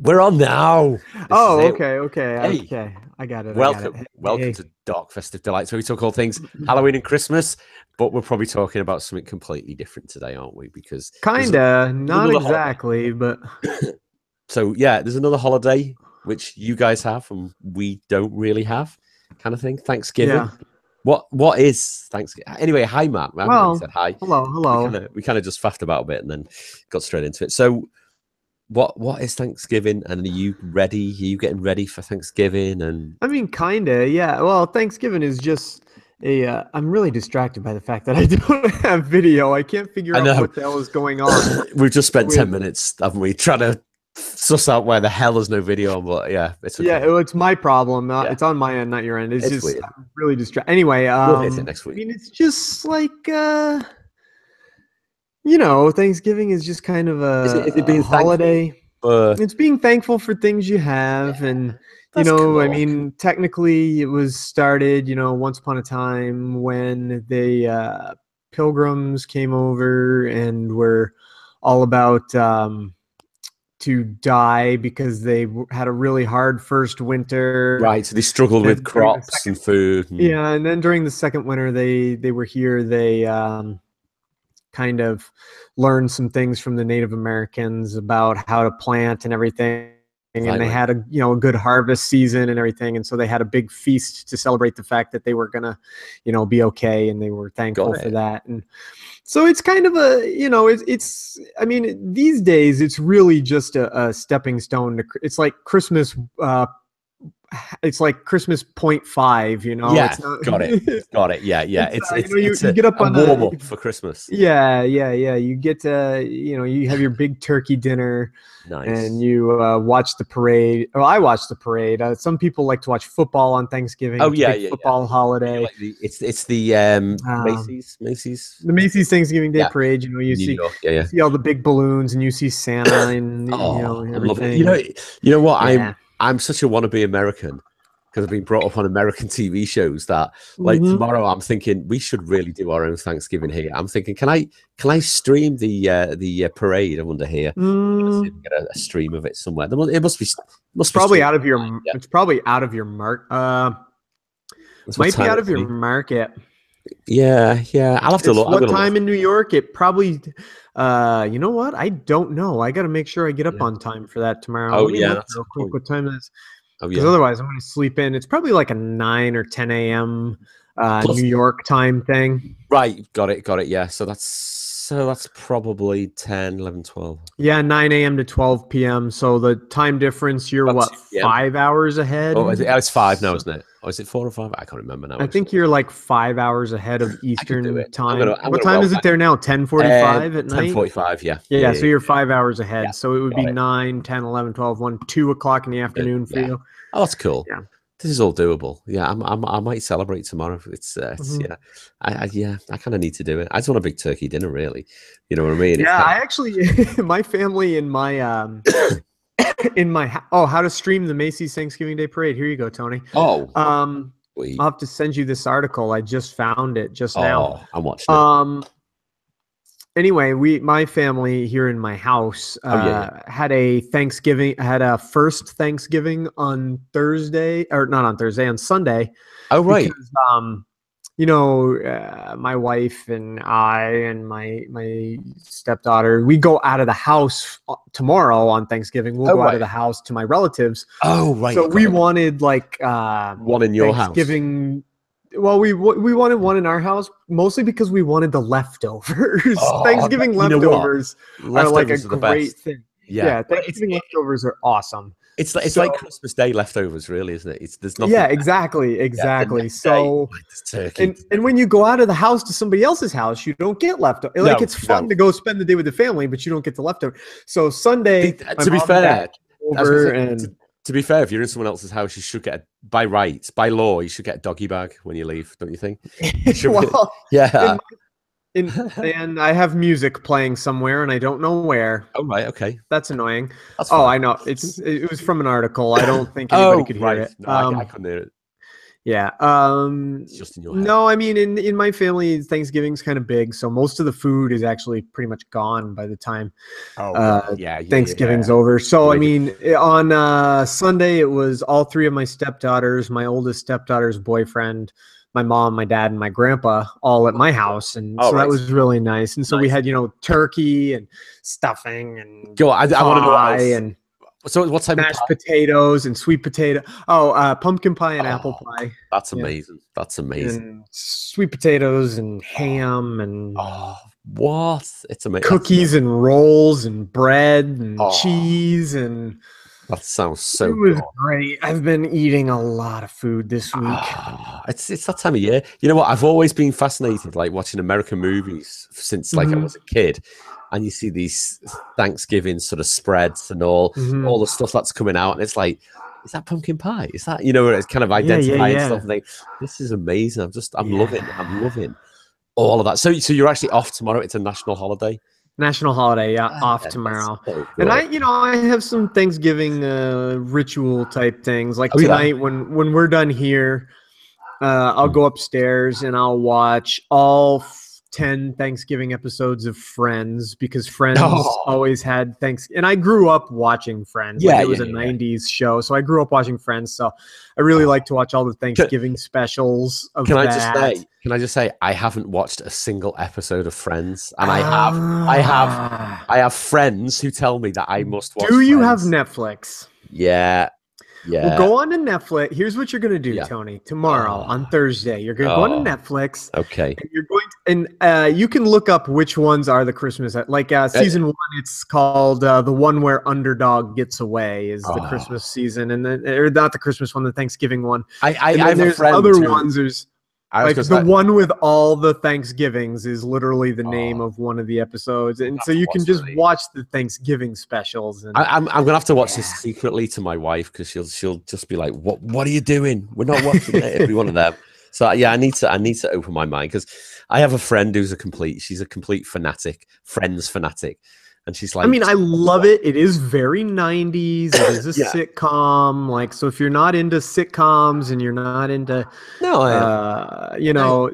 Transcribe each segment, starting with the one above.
We're on now. This is Oh, it. Hey, okay. I got it. I got it. welcome, Hey, welcome hey. to Dark Festive Delights, where we talk all things Halloween and Christmas. But we're probably talking about something completely different today, aren't we? Because Kinda, there's not another holiday. exactly, but So yeah, there's another holiday which you guys have and we don't really have, kind of thing. Thanksgiving. yeah. What is Thanksgiving? Anyway, hi Matt. I haven't really Well, said hi. hello, We hello. kind of we kind of just faffed about a bit and then got straight into it. So what is Thanksgiving? And are you ready? Are you getting ready for Thanksgiving? And I mean, kinda, yeah. Well, Thanksgiving is just I'm really distracted by the fact that I don't have video. I can't figure I out know what the hell is going on we've just spent with 10 minutes, haven't we, trying to suss out where the hell there's no video on, but yeah, it's yeah, okay. it's my problem. Yeah, It's on my end, not your end. It's it's just weird. I'm really distracted. Anyway, We'll hit it next I week. mean, it's just like Thanksgiving is just kind of Is it a being thankful holiday. for It's being thankful for things you yeah, have, and that's I cool. mean, technically, it was started, once upon a time when the pilgrims came over and were all about to die because they had a really hard first winter. Right, so they struggled with Then during the crops second, and food and yeah, and then during the second winter, they were here. They kind of learned some things from the Native Americans about how to plant and everything. And right, they right. had a good harvest season and everything. And so they had a big feast to celebrate the fact that they were gonna, be okay, and they were thankful Got for it. that. And so it's kind of it's I mean, these days it's really just a stepping stone to it's like Christmas it's like Christmas point five, Yeah, it's not got it. Got it. Yeah, yeah. it's It's you it's know you, it's you a, get up a on warm a up for Christmas. yeah, yeah, yeah. You get to, you have your big turkey dinner and Nice. you watch the parade. Well, I watch the parade. Some people like to watch football on Thanksgiving. Oh It's a yeah, big yeah, yeah. football Are you holiday. like it's the Um, Macy's? the Macy's Thanksgiving Day Yeah, Parade, you New see York. Yeah, you yeah. see all the big balloons and you see Santa and Oh, and I'm loving it. everything. You know what? Yeah. I'm such a wannabe American because I've been brought up on American TV shows that like Hmm. tomorrow I'm thinking we should really do our own Thanksgiving here. I'm thinking, can I stream the parade? I wonder here. I'm gonna see if Mm, we get a stream of it somewhere. It it's must be probably streamed out of online. your Yeah, it's probably out of your mark. that's what Might be time out it'll of your be. market. Yeah, yeah. I'll have to It's look. I'm what gonna look. time in New York? It probably, you know what? I don't know. I got to make sure I get up Yeah. on time for that tomorrow. Oh Let me yeah, look that's a real good quick point. what time it is, Oh because yeah. otherwise I'm going to sleep in. It's probably like a 9 or 10 a.m. New Plus, York time thing. right, got it. Yeah. So that's probably 10, 11, 12. Yeah, 9 a.m. to 12 p.m. So the time difference, you're About what, 2 p.m. 5 hours ahead? Oh, it's 5 now, So isn't it? Or is it 4 or 5? I can't remember now, I think actually. you're like 5 hours ahead of I could do Eastern it. I'm gonna time. I'm What gonna time well is it there now? 10:45 at night? 10:45. Yeah, yeah, Yeah, yeah, so you're yeah. 5 hours Yeah, ahead. So it would be got it. 9, 10, 11, 12, 1, 2 o'clock in the Good. afternoon for Yeah. you. Oh, that's cool. Yeah. This is all doable. Yeah, I might celebrate tomorrow. It's Hmm. yeah. I kind of need to do it. I just want a big turkey dinner, really. You know what I mean? It's Yeah, kind I actually my family of oh, how to stream the Macy's Thanksgiving Day Parade. Here you go, Tony. oh, Um sweet. I'll have to send you this article. I just found it just now. Oh, I'm watching it. Um anyway, my family here in my house Oh yeah, yeah. had a first Thanksgiving on Thursday, or not on Thursday, on Sunday, Oh right. because my wife and I and my stepdaughter, we go out of the house tomorrow on Thanksgiving. We'll Oh go out of right. the house to my relatives. Oh So right. Got we it. wanted like One in your house. Thanksgiving. Well, we wanted one in our house mostly because we wanted the leftovers. Oh, Thanksgiving you know what? leftovers are like a Leftovers are the great best. thing. Yeah. Yeah, Well, Thanksgiving leftovers are awesome. it's So like Christmas Day leftovers, really, isn't it? There's nothing yeah, left. exactly, Yeah. The exactly. next day, So like there's turkey. and when you go out of the house to somebody else's house, you don't get leftover. Like No, it's you fun don't. to go spend the day with the family, but you don't get the leftover. So Sunday, my To be mom and dad fair, came I was going to over say, and to be fair, if you're in someone else's house, you should get, by rights, by law, you should get a doggy bag when you leave, don't you think? You should be, well, yeah. in and I have music playing somewhere and I don't know where. Oh, right. Okay. That's annoying. That's Oh, fine. I know. It was from an article. I don't think anybody Oh, could hear right. it. No, I couldn't hear it. Yeah. It's just in your head. No, I mean, in my family, Thanksgiving's kind of big, so most of the food is actually pretty much gone by the time Oh, right. Yeah, Thanksgiving's over. So, I Really? mean, on Sunday, it was all three of my stepdaughters, my oldest stepdaughter's boyfriend, my mom, my dad, and my grandpa all at my house, and Oh, so that right. was really nice. And so we Nice. had, turkey and stuffing and Go on, I want to know what pie else. and So what type of mashed pie? potatoes and sweet potato. Oh, pumpkin pie and apple Oh, pie. that's Yeah. amazing. That's amazing. And sweet potatoes and Oh, ham and oh, what? It's amazing. cookies and rolls and bread and Oh, cheese, and that sounds it so was good. great. I've been eating a lot of food this week. Ah, it's that time of year. You know what? I've always been fascinated, like watching American movies since like I Hmm. was a kid, and you see these Thanksgiving sort of spreads and Hmm. all the stuff that's coming out, and it's like, is that pumpkin pie? Is that it's kind of Yeah, yeah, identifying yeah, stuff and think this is amazing. I'm yeah. loving all of that. So you're actually off tomorrow. It's a national holiday. National holiday, yeah, Ah, off that's tomorrow. so And good. I have some Thanksgiving ritual type things. Like Oh yeah. tonight, when we're done here, I'll go upstairs and I'll watch all 10 Thanksgiving episodes of Friends, because Friends Oh always had thanks. And I grew up watching Friends. Like, yeah, it was yeah, a yeah. 90s show. So I grew up watching Friends. So I really Oh. like to watch all the Thanksgiving specials Can of I just that. say? Can I just say? I haven't watched a single episode of Friends, and Ah. I have friends who tell me that I must watch Do you have Friends. Netflix? Yeah, Well, yeah, go on to Netflix. Here's what you're going to do, yeah. Tony. Tomorrow Oh, on Thursday, you're going to go on to oh, Netflix, okay. and you're going to, and you can look up which ones are the Christmas. Like Uh, season one, it's called the one where underdog gets away is the oh. Christmas season, and then, or not the Christmas one, the Thanksgiving one. And I then have a there's friend other who ones. There's I was like going the to say. one with all the Thanksgivings is literally the name Oh, of one of the episodes, I'm gonna and have so to you watch can some just of these. watch the Thanksgiving specials. And I'm gonna have to watch this yeah. secretly to my wife because she'll just be like, what are you doing? We're not watching it. It'll be one of them. So yeah, I need to open my mind because I have a friend who's she's a complete fanatic, Friends fanatic, and she's I like, mean, I love it. It is very 90s. It is a yeah, sitcom. Like, so if you're not into sitcoms and you're not into, no, I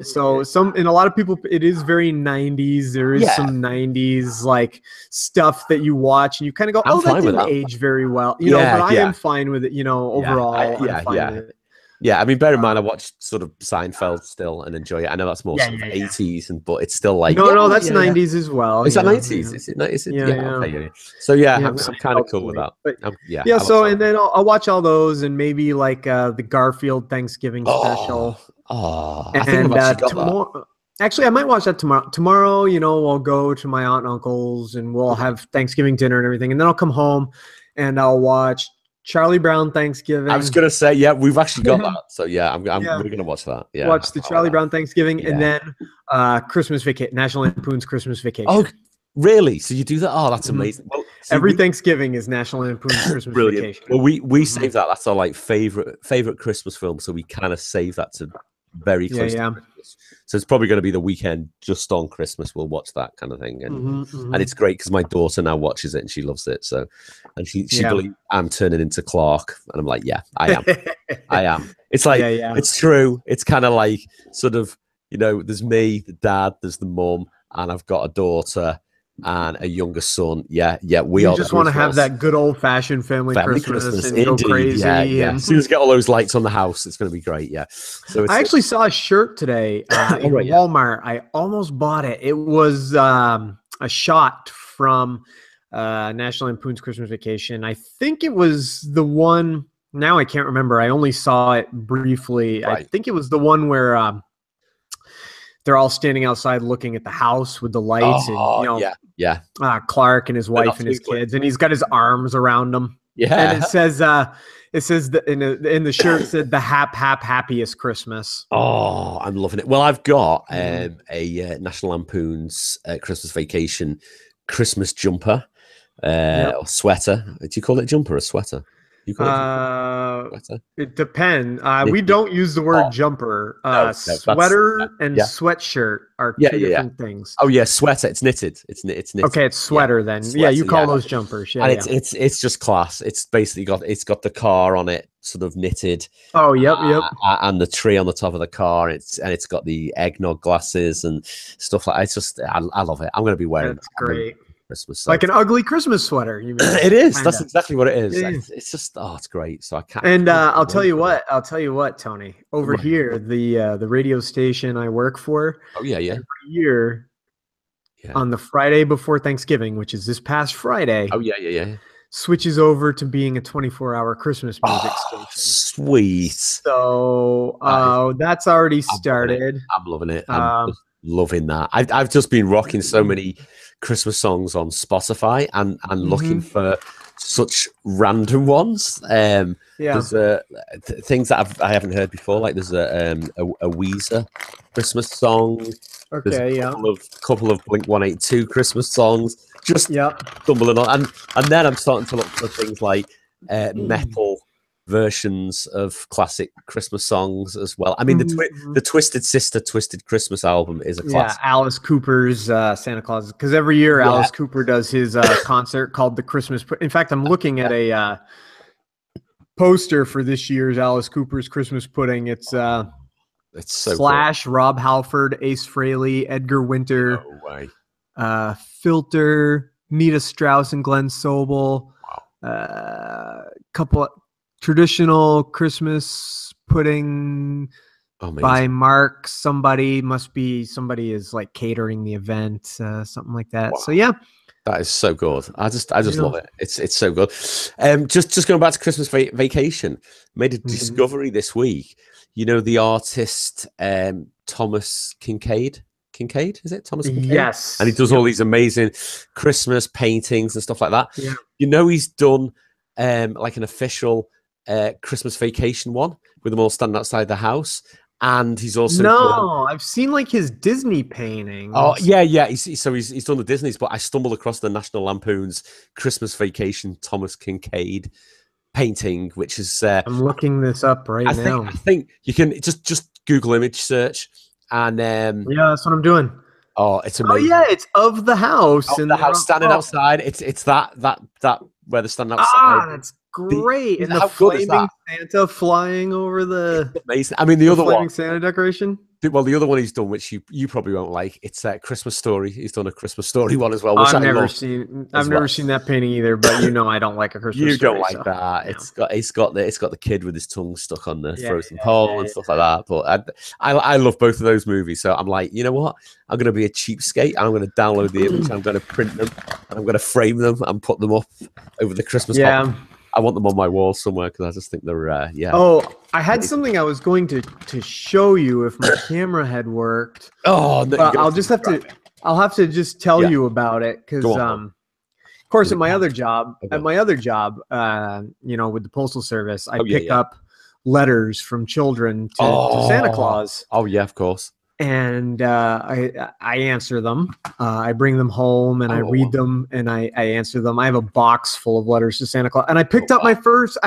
so and a lot of people, it is very 90s. There is yeah, some 90s like stuff that you watch and you kind of go, I'm oh, that fine with didn't that. age very well, but Yeah, I yeah, am fine with it. yeah, Overall, I'm yeah, fine yeah. with it. Yeah, I mean, bear in mind, I Um, watched sort of Seinfeld still and enjoy it. I know that's more yeah, sort of yeah, yeah. 80s, but it's still like, No, yeah, no, that's yeah, yeah. 90s as well. Is that Yeah, 90s? yeah, Is it? yeah, Yeah, yeah. okay, yeah. So yeah, Yeah, I'm kind of Seinfeld's cool with great. that. But Yeah, yeah, I love so and Seinfeld. then I'll watch all those and maybe like the Garfield Thanksgiving Oh, special. I think I've And actually got that. tomorrow, actually, I might watch that tomorrow. Tomorrow, I'll go to my aunt and uncle's and we'll Okay. have Thanksgiving dinner and everything. And then I'll come home and I'll watch Charlie Brown I was Thanksgiving. gonna say, yeah, we've actually got that. So yeah, Yeah, we're gonna watch that. Yeah, watch the I like Charlie that. Brown Thanksgiving, and Yeah. then Christmas vacation, National Lampoon's Christmas Oh, Vacation. really? So you do that? Oh, that's Mhm. amazing. Well, see, Every Thanksgiving is National Lampoon's Christmas brilliant. Vacation. Well, we Mhm. save that. That's our like favorite Christmas film. So we kind of save that to very Yeah, close to yeah. Christmas. So it's probably going to be the weekend just on Christmas. We'll watch that kind of thing, and it's great because my daughter now watches it and she loves it. So, and she Yeah. believes I'm turning into Clark, and I'm like, yeah, I am. I am. It's like Yeah, yeah. it's true. It's kind of like sort of there's me, the dad, there's the mum, and I've got a daughter and a younger son. Yeah, yeah, we You are just the want to have originals. that good old fashioned family Christmas and go crazy. Yeah, yeah. And As soon as we get all those lights on the house, it's going to be great. Yeah. So it's I actually saw a shirt today in right, yeah. Walmart. I almost bought it. It was a shot from National Lampoon's Christmas Vacation. I think it was the one. Now I can't remember. I only saw it briefly. I Right. think it was the one where they're all standing outside looking at the house with the lights, Oh, and yeah. Clark and his wife That's and his twinkling. kids, and he's got his arms around them. Yeah. And it says in the shirt it said the happiest Christmas. Oh, I'm loving it. Well, I've got Mhm. a National Lampoon's Christmas Vacation Christmas jumper Yep. or sweater. Do you call it jumper or sweater? You call it sweater? It depends. We Knitted. don't use the word Oh, jumper. no, that's Sweater and yeah, sweatshirt are yeah, two yeah, yeah. different things. Oh yeah, sweater. It's knitted. It's knitted. Okay, it's Yeah, sweater then. Yeah, you sweater. call Yeah, those jumpers. Yeah, and yeah. it's just class. It's basically got the car on it, sort of knitted, Oh, yep, yep. and the tree on the top of the car. It's got the eggnog glasses and stuff like. It's just I love it. I'm going to be wearing That's that. I'm gonna great. Christmas. So. Like an ugly Christmas sweater, you mean? It is. Kinda. That's exactly what it is. Yeah, yeah. It's just it's great. So I can't. And I'll wait tell you for it. what. I'll tell you what, Tony. Over Right. here, the radio station I work for, Oh yeah, yeah, every year yeah. on the Friday before Thanksgiving, which is this past Friday, Oh yeah, yeah, yeah. switches over to being a 24-hour Christmas music Oh, station. sweet. So that's I'm loving already it. started. I'm loving it. I'm just loving that. I've just been rocking so many Christmas songs on Spotify and looking for such random ones. Yeah. There's things that I haven't heard before. Like there's a Weezer Christmas song. There's Okay. a couple of Blink 182 Christmas songs. Just Yep. stumbling on, and then I'm starting to look for things like metal versions of classic Christmas songs as well. I mean, the Twisted Sister Twisted Christmas album is a classic. Yeah, Alice Cooper's Santa Claus, because every year Alice Cooper does his concert called the Christmas. In fact, I'm looking at a poster for this year's Alice Cooper's Christmas Pudding. It's so Slash, cool. Rob Halford, Ace Frehley, Edgar Winter, no way. Filter, Nita Strauss, and Glenn Sobel. Wow. Couple of traditional Christmas pudding by Mark. Somebody is like catering the event, something like that. Wow. So yeah. That is so good. I just love it. It's so good. Just going back to Christmas vacation, made a discovery this week. You know the artist Thomas Kincaid. Kincaid, is it Thomas Kincaid? Yes. And he does all these amazing Christmas paintings and stuff like that. Yeah. You know he's done like an official Christmas vacation one with them all standing outside the house. And he's also I've seen like his Disney paintings. Oh yeah. He's done the Disney's, but I stumbled across the National Lampoon's Christmas Vacation Thomas Kincaid painting, which is I'm looking this up now. I think you can just Google image search and yeah, that's what I'm doing. Oh, it's amazing. Oh yeah, it's of the house and the house standing outside. It's that where they're standing outside. Ah, that's great. And the flaming Santa flying over the amazing. I mean, the other flaming Santa decoration. Well, the other one he's done, which you probably won't like, it's a Christmas Story. He's done a Christmas Story one as well. Which I've never seen that painting either. But I don't like a Christmas. You Story, don't like that. No. It's got the kid with his tongue stuck on the frozen pole and stuff like that. But I love both of those movies. So I'm like, you know what? I'm going to be a cheapskate and I'm going to download the image. I'm going to print them and I'm going to frame them and put them up over the Christmas. Yeah. I want them on my wall somewhere because I just think they're Oh, I had something I was going to show you if my camera had worked. Oh, no, I'll have to just tell you about it because of course at my other job with the Postal Service I pick up letters from children to Santa Claus. Oh yeah, of course. And I answer them. I bring them home and I read them and I answer them. I have a box full of letters to Santa Claus. And I picked up I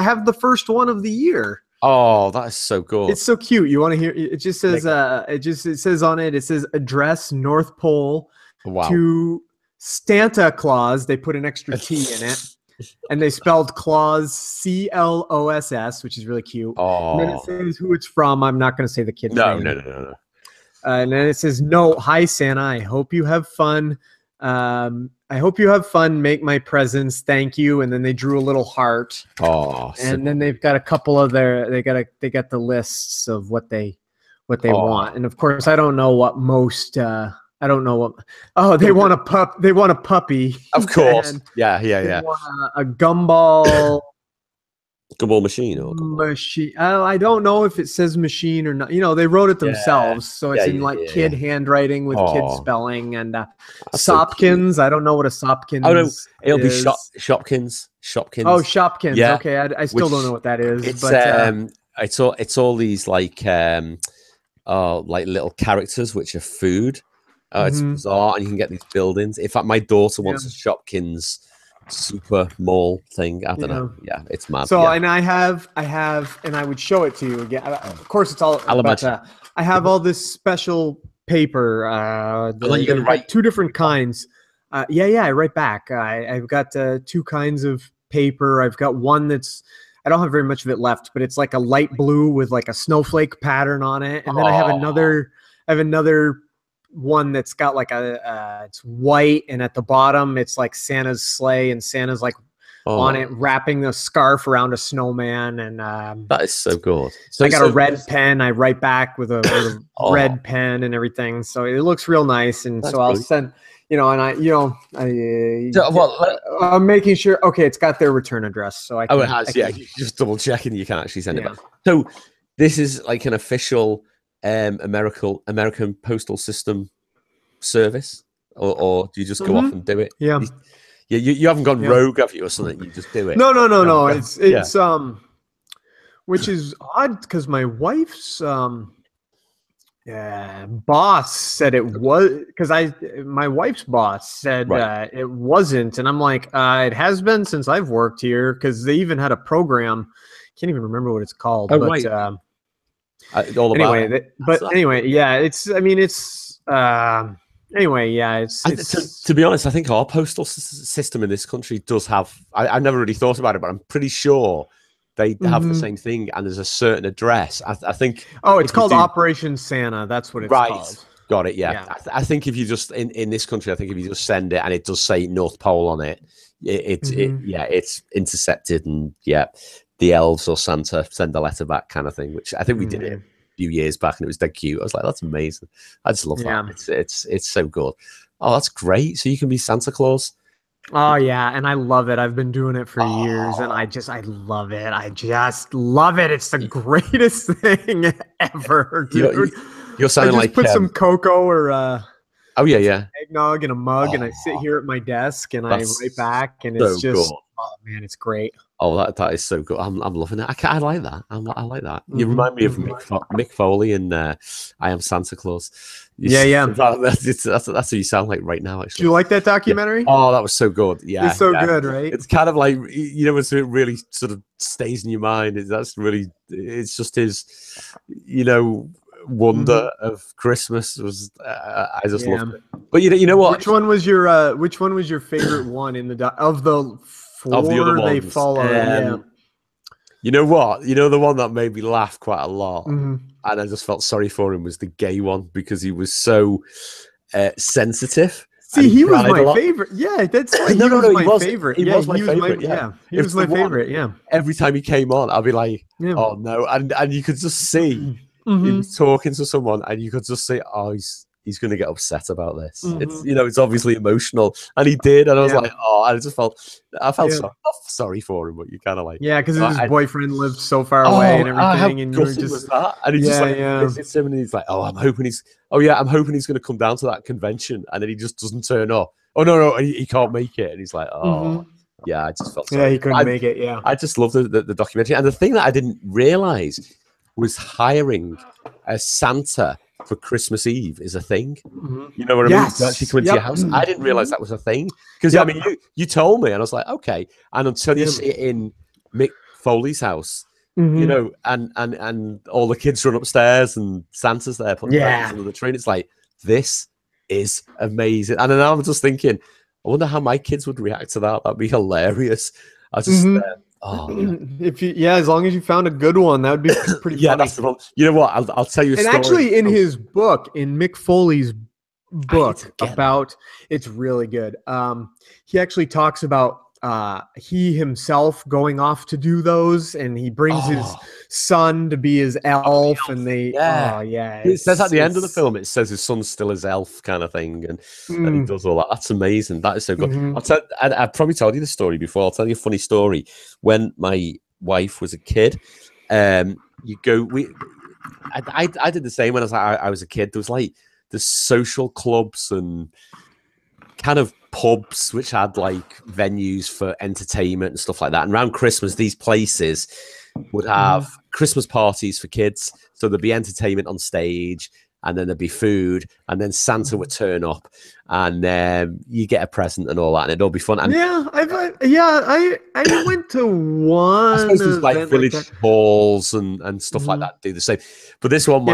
have the first one of the year. Oh, that is so good. It's so cute. You want to hear it? Just says it says on it. It says address North Pole to Santa Claus. They put an extra T in it. And they spelled Claus CLOSS, which is really cute. Oh. And then it says who it's from. I'm not going to say the kid's name. No. And then it says, "No, hi Santa. I hope you have fun. Make my presents. Thank you." And then they drew a little heart. Oh, and then they've got a couple of they got the lists of what they want. And of course, I don't know what most. I don't know what. Oh, they want a pup. They want a puppy. Of course. Yeah. They want a gumball. Gumball machine or machine. I don't know if it says machine or not. They wrote it themselves, so it's in kid handwriting with kid spelling and Sopkins. So I don't know what a Sopkins. Oh no, it'll be Shopkins. Shopkins. Oh, Shopkins. Yeah. Okay, I still don't know what that is. It's all these like little characters which are food. It's bizarre, and you can get these buildings. In fact, my daughter wants a Shopkins super mall thing. I don't know. Yeah, it's mad. So, yeah. and I have, and I would show it to you again. Of course, it's all. I'll But, imagine. I have all this special paper. And then you're gonna I've got write 2 different kinds. Yeah, I write back. I've got 2 kinds of paper. I've got one that's, I don't have very much of it left, but it's like a light blue with like a snowflake pattern on it. And then I have another one that's got like it's white, and at the bottom it's like Santa's sleigh, and Santa's like on it wrapping the scarf around a snowman. And that is so good. So I got a red pen. I write back with a red pen and everything, so it looks real nice. And so I'll send, and I'm making sure. Okay, it's got their return address, so I can. Oh, it has. Yeah, just double checking you can actually send it back. So this is like an official American postal system service, or do you just go off and do it? Yeah. You haven't gone rogue, have you, or something? You just do it. No. It's which is odd because my wife's boss said it was, because my wife's boss said it wasn't, and I'm like, it has been since I've worked here, because they even had a program. Can't even remember what it's called. Oh, but right. All anyway, anyway, yeah, it's. I mean, it's. Anyway, yeah, it's to be honest, I think our postal system in this country does have. I've never really thought about it, but I'm pretty sure they have the same thing, and there's a certain address. I think. Oh, it's called Operation Santa. That's what it's called. Got it. Yeah. I think if you just in this country, I think if you just send it and it does say North Pole on it, it's intercepted, and the elves or Santa send a letter back, kind of thing. Which I think we did it a few years back, and it was dead cute. I was like, that's amazing. I just love that. It's so good. Oh, that's great. So you can be Santa Claus. Oh yeah, and I love it. I've been doing it for years, and I love it. I just love it. It's the greatest thing ever, dude. You're sounding like put some cocoa or eggnog in a mug, and I sit here at my desk and I write back, and it's just oh man, it's great. Oh, that is so good. I'm loving it. I like that. I like that. You remind me of Mick Foley in I Am Santa Claus. That's what you sound like right now. Actually, do you like that documentary? Oh, that was so good. Yeah, it's so good, right? It's kind of like it really sort of stays in your mind. It's just his, wonder of Christmas was. I just loved it. But you know what? Which one was your favorite one in the of the 4 of the other ones? They follow? You know what? The one that made me laugh quite a lot, and I just felt sorry for him, was the gay one, because he was so sensitive. See, he was my favorite. Yeah, that's why he was my favorite. He was my favorite. Yeah, he was my favorite. Yeah. Every time he came on, I'd be like, "Oh no!" And you could just see he was talking to someone, and you could just see, "Oh, he's going to get upset about this." It's it's obviously emotional, and he did, and I was like, "Oh," I felt sorry for him, but you kind of like, because his boyfriend lived so far away and everything, and you were just was that, and he just visits him, and he's like, "Oh, I'm hoping he's going to come down to that convention," and then he just doesn't turn up. Oh no, he can't make it, and he's like, "Oh." Yeah, I just felt sorry. Yeah, he couldn't make it. Yeah, I just love the documentary, and the thing that I didn't realize was hiring a Santa for Christmas Eve is a thing. You know what I mean? To actually come into your house. I didn't realize that was a thing, because I mean, you told me, and I was like, okay. And until you see it in Mick Foley's house, and all the kids run upstairs and Santa's there putting presents under the tree, it's like, this is amazing. And then I'm just thinking, I wonder how my kids would react to that. That'd be hilarious. I just as long as you found a good one, that would be pretty funny. That's the problem. You know what? I'll tell you a story. And actually, in his book, in Mick Foley's book about, it's really good. He actually talks about he himself going off to do those, and he brings his son to be his elf, and they it says at the end of the film, it says his son's still his elf, kind of thing, and he does all that. That's amazing. That is so good. I've probably told you this story before. I'll tell you a funny story. When my wife was a kid, I did the same when I was a kid. There was like the social clubs and kind of pubs which had like venues for entertainment and stuff like that. And around Christmas, these places would have Christmas parties for kids. So there'd be entertainment on stage, and then there'd be food, and then Santa would turn up, and you get a present and all that, and it'd all be fun. And I went to one. I suppose there's like event village halls and stuff like that do the same. But this one,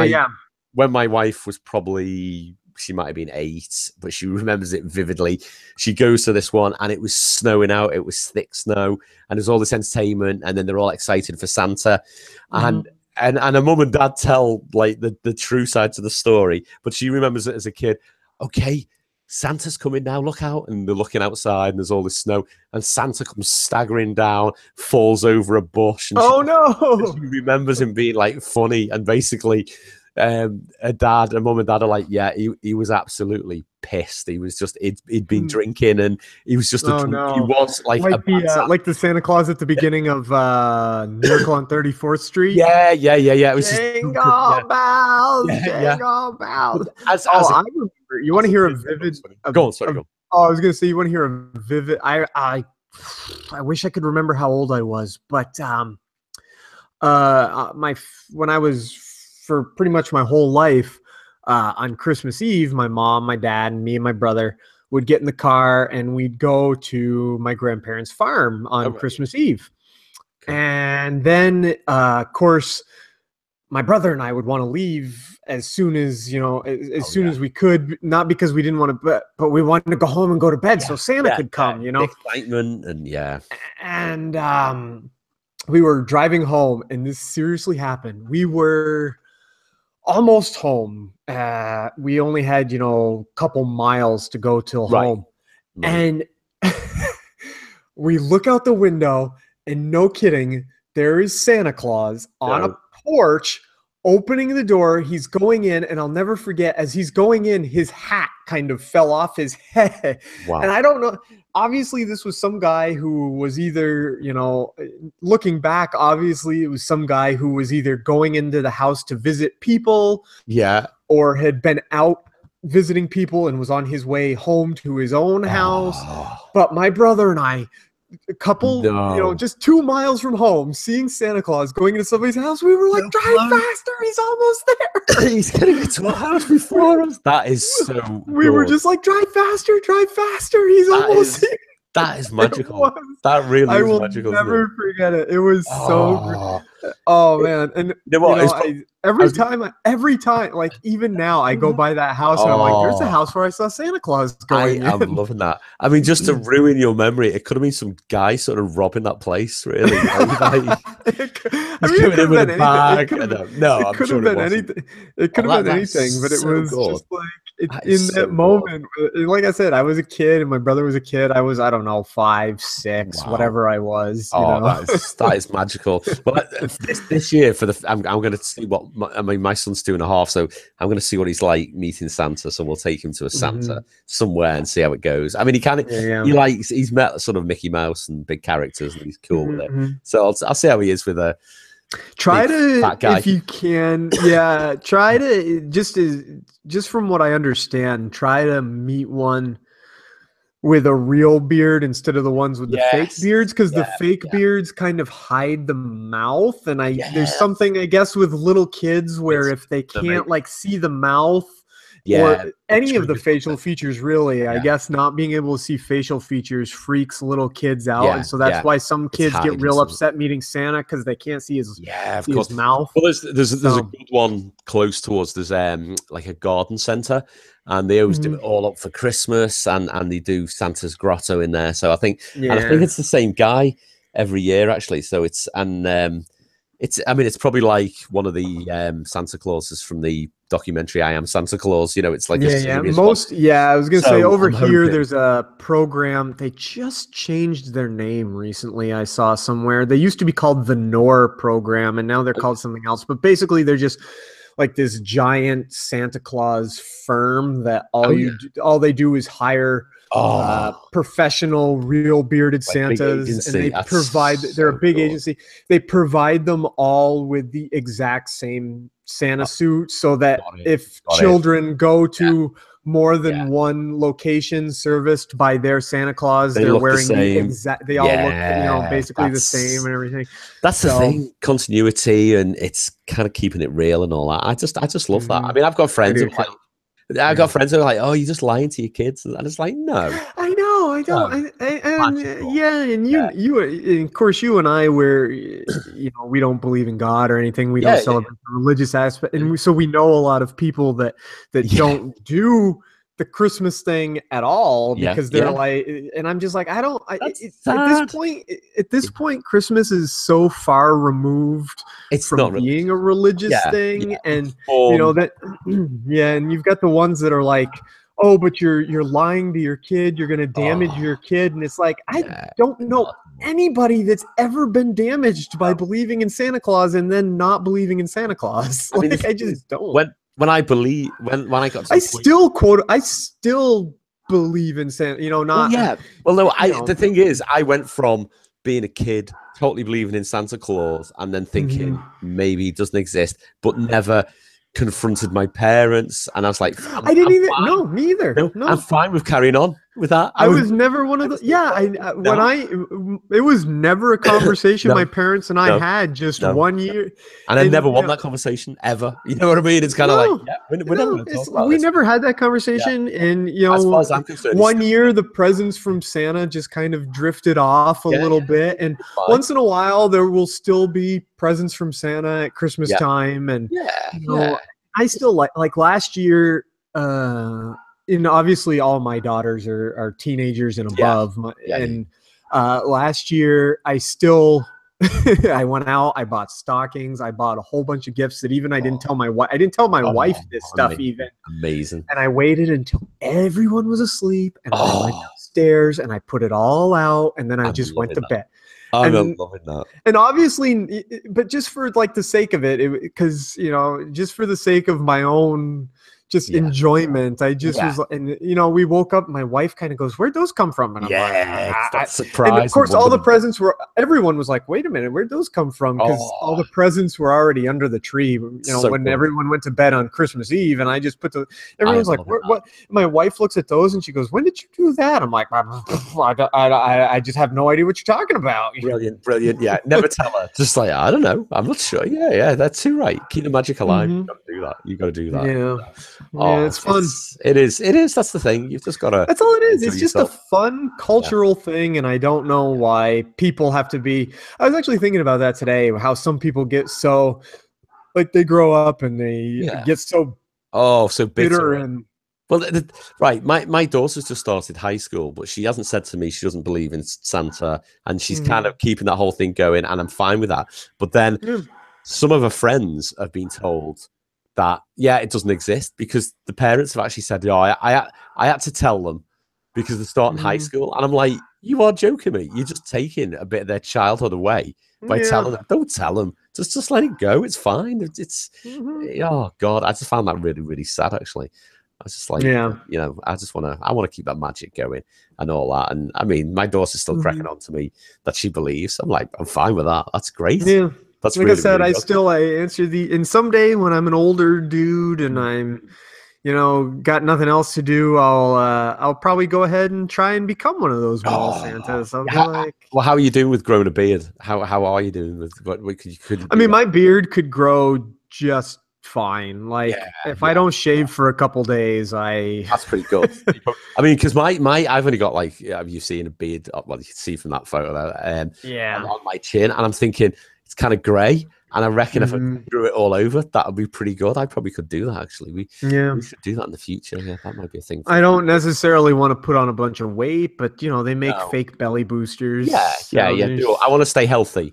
when my wife was probably, she might have been 8, but she remembers it vividly. She goes to this one, and it was snowing out. It was thick snow, and there's all this entertainment, and then they're all excited for Santa, and her mum and dad tell like the true side to the story, but she remembers it as a kid. Okay, Santa's coming now, look out. And they're looking outside, and there's all this snow, and Santa comes staggering down, falls over a bush, and she remembers him being like funny, and basically her mum and dad are like, yeah, he was absolutely pissed. He was just he'd been drinking, and he was just he was like like the Santa Claus at the beginning of Miracle on 34th Street. Yeah. It was Jingle bells, jingle bells. I remember. You want to hear a vivid? Go on, sorry. Go. I was gonna say you want to hear a vivid. I wish I could remember how old I was, but when I was, for pretty much my whole life, on Christmas Eve, my mom, my dad, and me and my brother would get in the car, and we'd go to my grandparents' farm on Christmas Eve. Okay. And then, of course, my brother and I would want to leave as soon as, soon as we could, not because we didn't want to, but we wanted to go home and go to bed so Santa could come, Excitement and we were driving home, and this seriously happened. We were almost home. We only had, a couple miles to go till home. Right. And we look out the window, and no kidding, there is Santa Claus on a porch opening the door. He's going in, and I'll never forget, as he's going in, his hat kind of fell off his head. Wow. And I don't know. Obviously, this was some guy who was either, looking back, obviously, it was some guy who was either going into the house to visit people. Yeah. Or had been out visiting people and was on his way home to his own house. But my brother and I, a couple, just 2 miles from home, seeing Santa Claus going into somebody's house, we were like, drive faster, he's almost there. He's gonna get to our house before us. That is so we were just like, drive faster, he's almost here. That is magical. That really is magical. I will never forget it. It was so great. Oh man. And every time, like even now, I go by that house and I'm like, there's a house where I saw Santa Claus going in. I'm loving that. I mean, just to ruin your memory, it could have been some guy sort of robbing that place, really. It could have been anything. No, it could have been anything. It could have been anything, but it was just like, in that moment, like I said, I was a kid and my brother was a kid. I was, I don't know, 5, 6, whatever I was. That is magical. But this year, I'm going to see what my son's 2.5, so I'm going to see what he's like meeting Santa. So we'll take him to a Santa somewhere and see how it goes. I mean, he's met sort of Mickey Mouse and big characters, and he's cool with it. So I'll see how he is with a. Try to, if you can, try to, just from what I understand, try to meet one with a real beard instead of the ones with the fake beards, because the fake beards kind of hide the mouth, and there's something, I guess, with little kids where if they can't like see the mouth or any of the facial features, really, I guess not being able to see facial features freaks little kids out, and so that's why some kids get real upset meeting Santa, because they can't see his his mouth. Well, there's a good one close to us. There's like a garden centre, and they always do it all up for Christmas, and they do Santa's grotto in there. So I think it's the same guy every year, actually. So it's probably like one of the Santa Clauses from the documentary I Am Santa Claus. It's like I was gonna say over here there's a program. They just changed their name recently. I saw somewhere. They used to be called the NOR program, and now they're called something else. But basically, they're just like this giant Santa Claus firm that all they do is hire professional, real bearded Santas, and they provide. They're a big agency. They provide them all with the exact same Santa suit, so that if children go to more than one location serviced by their Santa Claus. They They're look the wearing the same. exact. They all look, Yeah, basically the same and everything. That's the thing, continuity, and it's kind of keeping it real and all that. I just love that. I mean, I've got friends who are like, I've got friends who are like, oh, you're just lying to your kids, and it's like, no, I know, I don't, and and of course, you and I, we don't believe in God or anything. We don't celebrate the religious aspect, and so we know a lot of people that don't do the Christmas thing at all because they're like, and I'm just like, at this point, Christmas is so far removed from being a religious thing, and that, and you've got the ones that are like, oh, but you're lying to your kid, you're going to damage your kid, and it's like, I don't know anybody that's ever been damaged by believing in Santa Claus and then not believing in Santa Claus. I mean, I just don't. When I believe, when I got to I still believe in Santa, not. Well, no, the thing is, I went from being a kid, totally believing in Santa Claus, and then thinking maybe he doesn't exist, but never confronted my parents. And I was like, I didn't either. No, me either. No, I'm fine with carrying on with that. I was never one of those. It was never a conversation my parents and I had just 1 year. And I never won that conversation ever. You know what I mean? It's kind of like, we're never going to talk about we this. never had that conversation. And, as far as I'm concerned, 1 year, the presents from Santa just kind of drifted off a little bit. And once in a while, there will still be presents from Santa at Christmas time. And, I still like last year, and obviously all my daughters are teenagers and above. Last year I still I went out, I bought stockings, I bought a whole bunch of gifts that even I didn't tell my wife. I didn't tell my wife this stuff even. Amazing. And I waited until everyone was asleep, and I went downstairs and I put it all out, and then I just went to bed. I'm loving that. And obviously, but just for like the sake of it, because just for the sake of my own enjoyment, I just was, and we woke up. My wife kind of goes, "Where'd those come from?" And I'm like, that's surprise. And of course, all the presents were. Everyone was like, "Wait a minute, where'd those come from?" Because all the presents were already under the tree. When everyone went to bed on Christmas Eve, and I just put the. Everyone's like, "What?" My wife looks at those and she goes, "When did you do that?" I'm like, I just have no idea what you're talking about. Brilliant. Yeah, never tell her. Just like, I don't know. I'm not sure. Yeah, that's too right. Keep the magic alive. You got to do that. Yeah, it's fun. It is. That's the thing. You've just got to. That's all it is. It's just a fun cultural thing, and I don't know why people have to be. I was actually thinking about that today. How some people get so, like, they grow up and they get so bitter and. Well, right. My daughter's just started high school, but she hasn't said to me she doesn't believe in Santa, and she's kind of keeping that whole thing going, and I'm fine with that. But then some of her friends have been told that it doesn't exist because the parents have actually said, I had to tell them because they're starting high school, and I'm like, you are joking me. You're just taking a bit of their childhood away by telling them. Don't tell them. Just let it go. It's fine. It's oh God, I just found that really, really sad actually. I was just like, I want to keep that magic going and all that. And I mean, my daughter's still cracking on to me that she believes. I'm like, I'm fine with that. That's great. Yeah. That's like really, I said, really I answer and someday when I'm an older dude and I'm, got nothing else to do, I'll probably go ahead and try and become one of those mall Santas. I'll be like, well, how are you doing with growing a beard? How are you doing with what could I mean, my beard could grow just fine. Like if I don't shave for a couple days, that's pretty good. I mean, because I've only got like, you've seen a beard. Well, you can see from that photo there, on my chin, and I'm thinking it's kind of grey, and I reckon if I drew it all over, that would be pretty good. I probably could do that actually. We should do that in the future. Yeah, that might be a thing. I don't necessarily want to put on a bunch of weight, but they make fake belly boosters. Yeah. I want to stay healthy.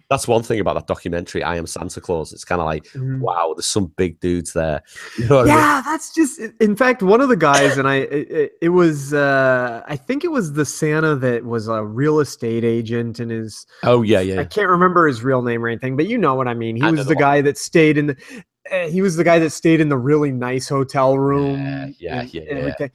That's one thing about that documentary, I Am Santa Claus. It's kind of like, wow, there's some big dudes there. You know what I mean? That's just, in fact, one of the guys, and it was, I think it was the Santa that was a real estate agent and is. Oh, yeah. I can't remember his real name or anything, but you know what I mean. He was the guy that stayed in the really nice hotel room. Yeah. Everything.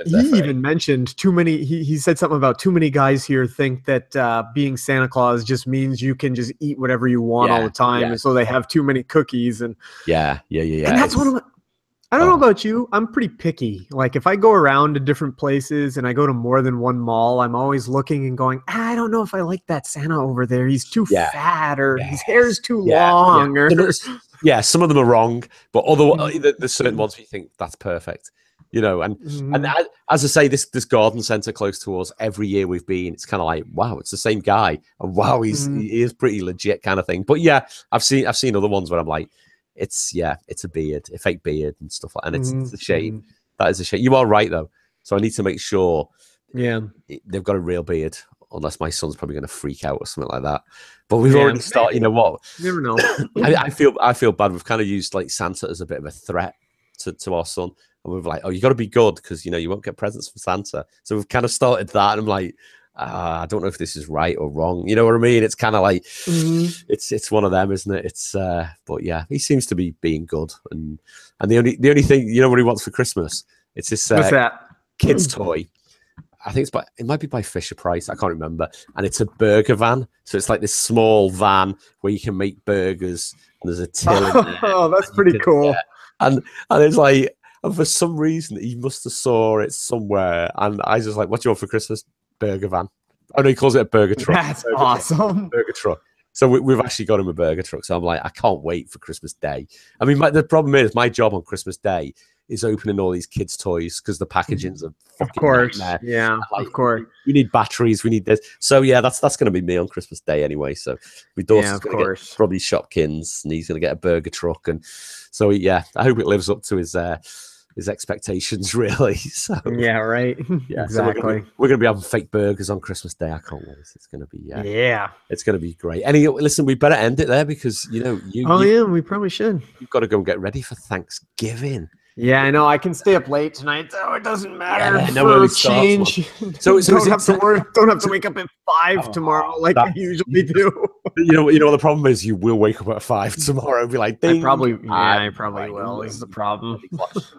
He even mentioned too many. He said something about too many guys here think that being Santa Claus just means you can just eat whatever you want all the time, and so they have too many cookies. And yeah. And that's one of I don't know about you. I'm pretty picky. Like if I go around to different places and I go to more than one mall, I'm always looking and going, I don't know if I like that Santa over there. He's too fat, or his hair's too long. Or some of them are wrong, but there's certain ones where you think that's perfect. And as I say, this garden centre close to us, every year we've been, it's kind of like, wow, it's the same guy, and wow, he is pretty legit kind of thing. But yeah, I've seen other ones where I'm like, it's a beard, a fake beard and stuff like that, and it's a shame. That is a shame. You are right though, so I need to make sure they've got a real beard, unless my son's probably going to freak out or something like that. But we've already started. You know what? You never know. I feel bad. We've kind of used like Santa as a bit of a threat to our son. And we're like, oh, you got to be good because, you won't get presents from Santa. So we've kind of started that. And I'm like, I don't know if this is right or wrong. You know what I mean? It's kind of like, it's one of them, isn't it? But yeah, he seems to be being good. And the only thing, what he wants for Christmas? It's this What's that? Kid's toy. I think it might be by Fisher Price. I can't remember. And it's a burger van. So it's like this small van where you can make burgers. And there's a till in there. Oh, that's pretty cool. Yeah. And it's like, and for some reason, he must have saw it somewhere. And I was just like, what do you want for Christmas? Burger van. Oh, no, he calls it a burger truck. That's awesome. Burger truck. So we've actually got him a burger truck. So I'm like, I can't wait for Christmas Day. I mean, the problem is my job on Christmas Day is opening all these kids' toys because the packaging's a fucking nightmare. Yeah, like, of course. We need batteries. We need this. So yeah, that's going to be me on Christmas Day anyway. So my daughter's going to get probably Shopkins, and he's going to get a burger truck. And so yeah, I hope it lives up to his expectations, really. So yeah, right. Yeah, exactly. So we're gonna be having fake burgers on Christmas Day. I can't wait. It's gonna be it's gonna be great. Listen, we better end it there because we probably should. You've got to go and get ready for Thanksgiving. Yeah, I know. I can stay up late tonight, so it doesn't matter. Yeah, no early change. So don't have to wake up at 5 tomorrow like I usually do. You know what the problem is? You will wake up at 5 tomorrow and be like, I probably will. Is the problem.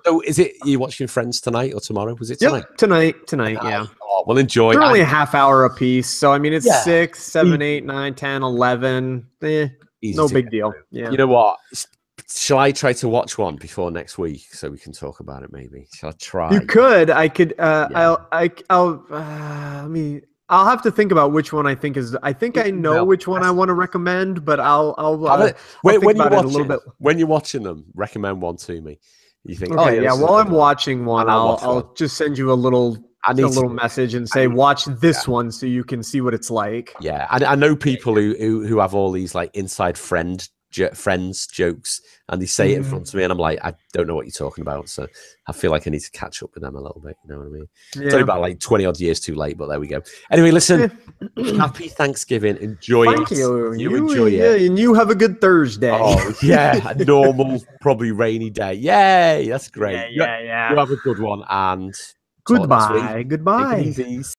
So you watching Friends tonight or tomorrow? Was it tonight? Yep, tonight. Yeah. Oh, well, enjoy. They're only a half hour a piece, so I mean it's 6, 7, 8, 9, 10, 11. No big deal. Yeah. You know what? Shall I try to watch one before next week so we can talk about it? Maybe. Shall I try? You could. I could. I'll have to think about which one I think is. I think I know which one I want to recommend, but I'll think about it a little bit. When you're watching them, recommend one to me. You think? Okay, yeah. While I'm watching one, I'll just send you a little message and say watch this one so you can see what it's like. Yeah, I know people who have all these like inside friends jokes, and they say it in front of me, and I'm like, I don't know what you're talking about. So I feel like I need to catch up with them a little bit. You know what I mean? Yeah. It's only about like 20 odd years too late, but there we go. Anyway, listen, happy Thanksgiving. Enjoy it. Thank you. You enjoy it. And you have a good Thursday. Oh, yeah. A normal, probably rainy day. Yay. That's great. Yeah. You have a good one, and goodbye. Take it easy.